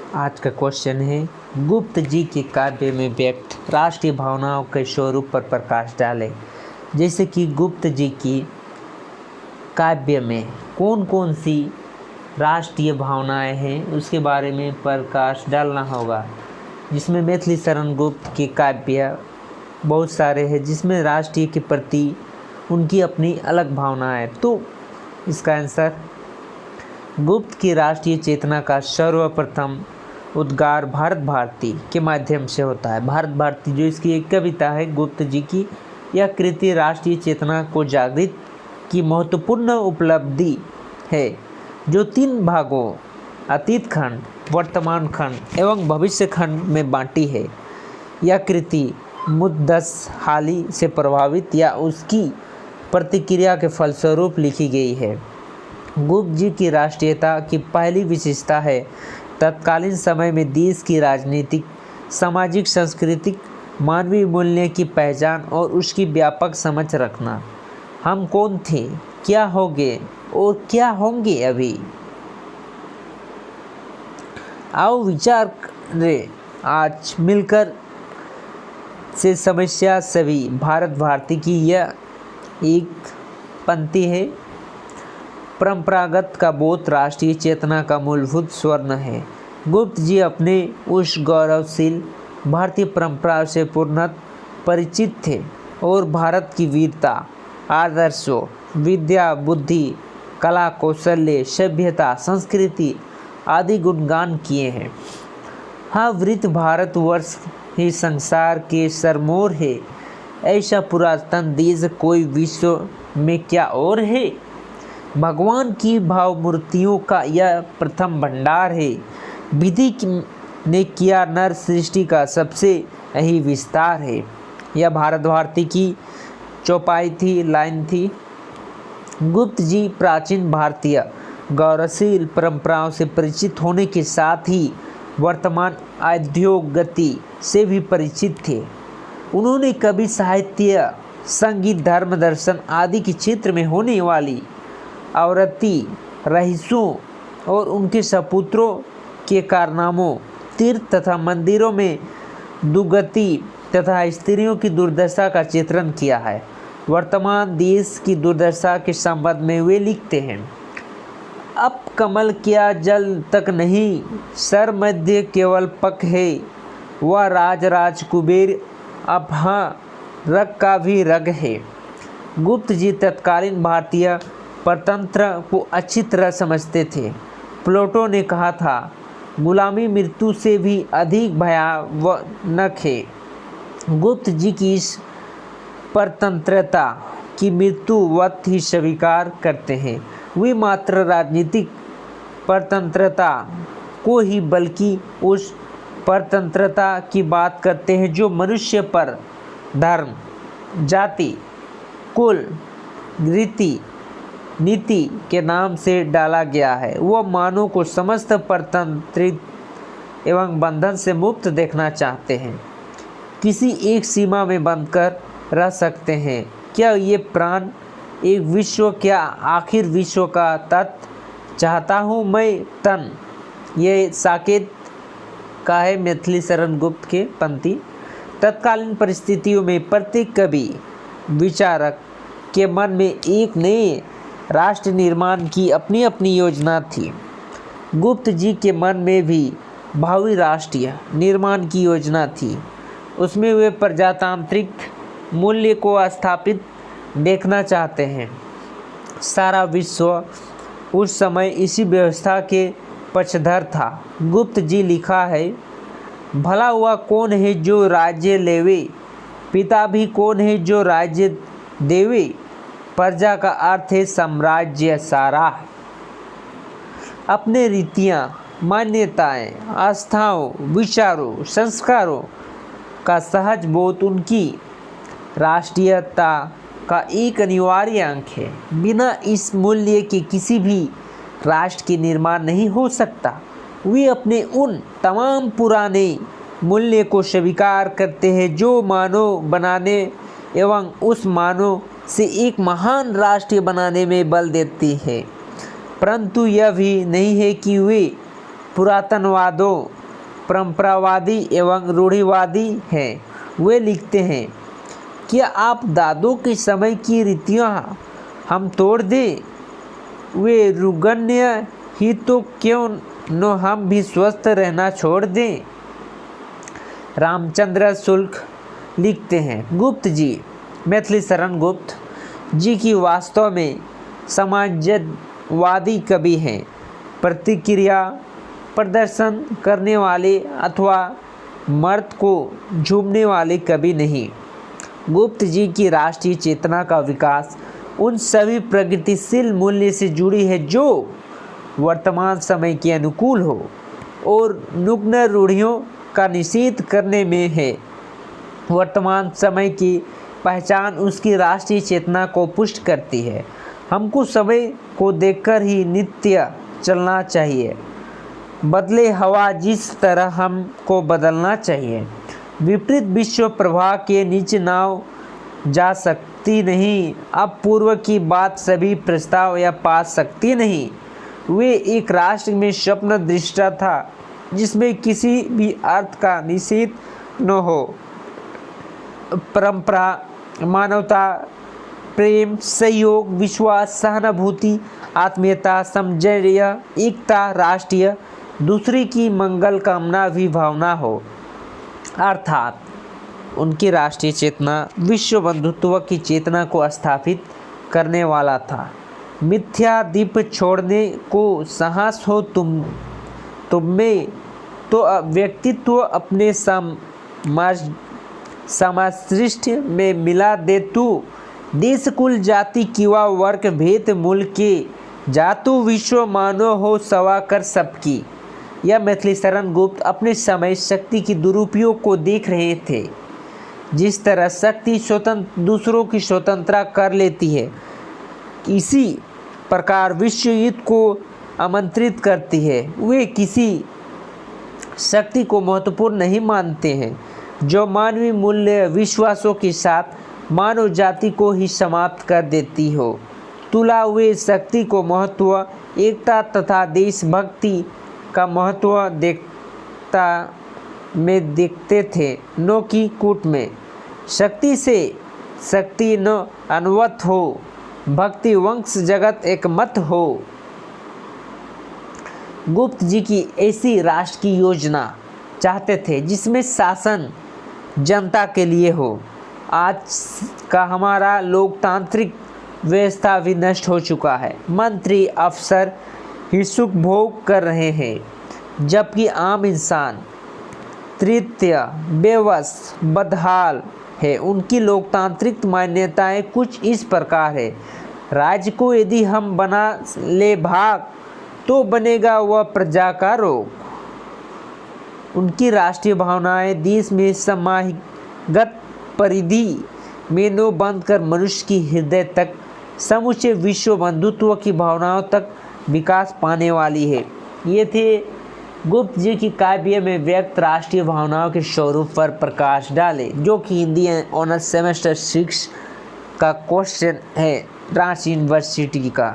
आज का क्वेश्चन है, गुप्त जी के काव्य में व्यक्त राष्ट्रीय भावनाओं के स्वरूप पर प्रकाश डालें। जैसे कि गुप्त जी की काव्य में कौन कौन सी राष्ट्रीय भावनाएं हैं उसके बारे में प्रकाश डालना होगा। जिसमें मैथिली शरण गुप्त के काव्य बहुत सारे हैं जिसमें राष्ट्रीय के प्रति उनकी अपनी अलग भावनाएं। तो इसका आंसर गुप्त की राष्ट्रीय चेतना का सर्वप्रथम उद्गार भारत भारती के माध्यम से होता है। भारत भारती जो इसकी एक कविता है गुप्त जी की, यह कृति राष्ट्रीय चेतना को जागृत की महत्वपूर्ण उपलब्धि है जो 3 भागों अतीत खंड, वर्तमान खंड एवं भविष्य खंड में बांटी है। यह कृति मुद्दस हाली से प्रभावित या उसकी प्रतिक्रिया के फलस्वरूप लिखी गई है। गुप्त जी की राष्ट्रीयता की पहली विशेषता है तत्कालीन समय में देश की राजनीतिक, सामाजिक, सांस्कृतिक, मानवीय मूल्य की पहचान और उसकी व्यापक समझ रखना। हम कौन थे, क्या होंगे और क्या होंगे अभी। आओ विचार करें आज मिलकर से समस्या सभी। भारत भारती की यह एक पंक्ति है, परंपरागत का बोध राष्ट्रीय चेतना का मूलभूत स्वर्ण है। गुप्त जी अपने उस गौरवशील भारतीय परंपरा से पूर्णतः परिचित थे और भारत की वीरता, आदर्शों, विद्या, बुद्धि, कला, कौशल्य, सभ्यता, संस्कृति आदि गुणगान किए हैं। हाँ, वृत भारतवर्ष ही संसार के सरमोर है, ऐसा पुरातन देश कोई विश्व में क्या और है। भगवान की भाव मूर्तियों का यह प्रथम भंडार है, विधि ने किया नर सृष्टि का सबसे यही विस्तार है। यह भारत भारती की चौपाई थी, लाइन थी। गुप्त जी प्राचीन भारतीय गौरवशील परंपराओं से परिचित होने के साथ ही वर्तमान औद्योगिकता से भी परिचित थे। उन्होंने कवि, साहित्य, संगीत, धर्म, दर्शन आदि के क्षेत्र में होने वाली आवृत्ति, रईसों और उनके सपूत्रों के कारनामों, तीर्थ तथा मंदिरों में दुर्गति तथा स्त्रियों की दुर्दशा का चित्रण किया है। वर्तमान देश की दुर्दशा के संबंध में वे लिखते हैं, अब कमल क्या जल तक नहीं, सर मध्य केवल पक है, वह राज कुबेर अब हाँ रग का भी रग है। गुप्त जी तत्कालीन भारतीय परतंत्र को अच्छी तरह समझते थे। प्लेटो ने कहा था, गुलामी मृत्यु से भी अधिक भयानक है। गुप्त जी की इस परतंत्रता की मृत्युवत ही स्वीकार करते हैं। वे मात्र राजनीतिक परतंत्रता को ही बल्कि उस परतंत्रता की बात करते हैं जो मनुष्य पर धर्म, जाति, कुल, रीति, नीति के नाम से डाला गया है। वह मानव को समस्त परतंत्रित एवं बंधन से मुक्त देखना चाहते हैं। किसी एक सीमा में बंधकर रह सकते हैं क्या ये प्राण, एक विश्व क्या आखिर विश्व का तत्व चाहता हूँ मैं तन। ये साकेत का है मैथिली शरण गुप्त के पंक्ति। तत्कालीन परिस्थितियों में प्रत्येक कवि, विचारक के मन में एक नए राष्ट्र निर्माण की अपनी अपनी योजना थी। गुप्त जी के मन में भी भावी राष्ट्रीय निर्माण की योजना थी। उसमें वे प्रजातांत्रिक मूल्य को स्थापित देखना चाहते हैं। सारा विश्व उस समय इसी व्यवस्था के पक्षधर था। गुप्त जी लिखा है, भला हुआ कौन है जो राज्य लेवे, पिता भी कौन है जो राज्य देवे, प्रजा का अर्थ है साम्राज्य सारा। अपने रीतियाँ, मान्यताएं, आस्थाओं, विचारों, संस्कारों का सहज बोध उनकी राष्ट्रीयता का एक अनिवार्य अंग है। बिना इस मूल्य के किसी भी राष्ट्र की निर्माण नहीं हो सकता। वे अपने उन तमाम पुराने मूल्य को स्वीकार करते हैं जो मानव बनाने एवं उस मानव से एक महान राष्ट्र बनाने में बल देती है। परंतु यह भी नहीं है कि वे पुरातनवादों परंपरावादी एवं रूढ़िवादी हैं। वे लिखते हैं, क्या आप दादों के समय की रीतियाँ हम तोड़ दें? वे रुगन्य ही तो क्यों न हम भी स्वस्थ रहना छोड़ दें। रामचंद्र शुक्ल लिखते हैं, गुप्त जी, मैथिली शरण गुप्त जी की वास्तव में समाजवादी कवि हैं, प्रतिक्रिया प्रदर्शन करने वाले अथवा मर्द को झूमने वाले कवि नहीं। गुप्त जी की राष्ट्रीय चेतना का विकास उन सभी प्रगतिशील मूल्य से जुड़ी है जो वर्तमान समय के अनुकूल हो और नुग्न रूढ़ियों का निषेध करने में है। वर्तमान समय की पहचान उसकी राष्ट्रीय चेतना को पुष्ट करती है। हमको समय को देखकर ही नित्य चलना चाहिए, बदले हवा जिस तरह हमको बदलना चाहिए। विपरीत विश्व प्रवाह के नीचे नाव जा सकती नहीं। अब पूर्व की बात सभी प्रस्ताव या पा सकती नहीं। वे एक राष्ट्र में स्वप्न दृष्टा था जिसमें किसी भी अर्थ का निषेध न हो। परंपरा, मानवता, प्रेम, सहयोग, विश्वास, सहानुभूति, आत्मीयता, समझौता, एकता, राष्ट्रीय दूसरे की मंगल कामना भी भावना हो। अर्थात उनकी राष्ट्रीय चेतना विश्व बंधुत्व की चेतना को स्थापित करने वाला था। मिथ्या दीप छोड़ने को साहस हो तुम में तो व्यक्तित्व अपने समाश्रिष्ट में मिला दे तू। देश कुल जाति किवा वर्ग भेद मूल के जातु विश्व मानो हो सवा कर सबकी। यह मैथिली शरण गुप्त अपने समय शक्ति की दुरुपयोग को देख रहे थे। जिस तरह शक्ति स्वतंत्र दूसरों की स्वतंत्रता कर लेती है, इसी प्रकार विश्व युद्ध को आमंत्रित करती है। वे किसी शक्ति को महत्वपूर्ण नहीं मानते हैं जो मानवीय मूल्य विश्वासों के साथ मानव जाति को ही समाप्त कर देती हो। तुला वे शक्ति को महत्व, एकता तथा देशभक्ति का महत्व देखते थे, न कि कूट में। शक्ति से शक्ति न अनवत हो, भक्ति वंश जगत एक मत हो। गुप्त जी की ऐसी राष्ट्र की योजना चाहते थे जिसमें शासन जनता के लिए हो। आज का हमारा लोकतांत्रिक व्यवस्था भी नष्ट हो चुका है। मंत्री अफसर ही सुख भोग कर रहे हैं जबकि आम इंसान तृतीय बेबस बदहाल है। उनकी लोकतांत्रिक मान्यताएं कुछ इस प्रकार है, राज्य को यदि हम बना ले भाग तो बनेगा वह प्रजा का रोग। उनकी राष्ट्रीय भावनाएं देश में समाहिगत परिधि में नो बंद कर मनुष्य की हृदय तक समूचे विश्व बंधुत्व की भावनाओं तक विकास पाने वाली है। ये थे गुप्त जी की काव्य में व्यक्त राष्ट्रीय भावनाओं के स्वरूप पर प्रकाश डाले, जो कि हिंदी ऑनर्स सेमेस्टर 6 का क्वेश्चन है रांची यूनिवर्सिटी का।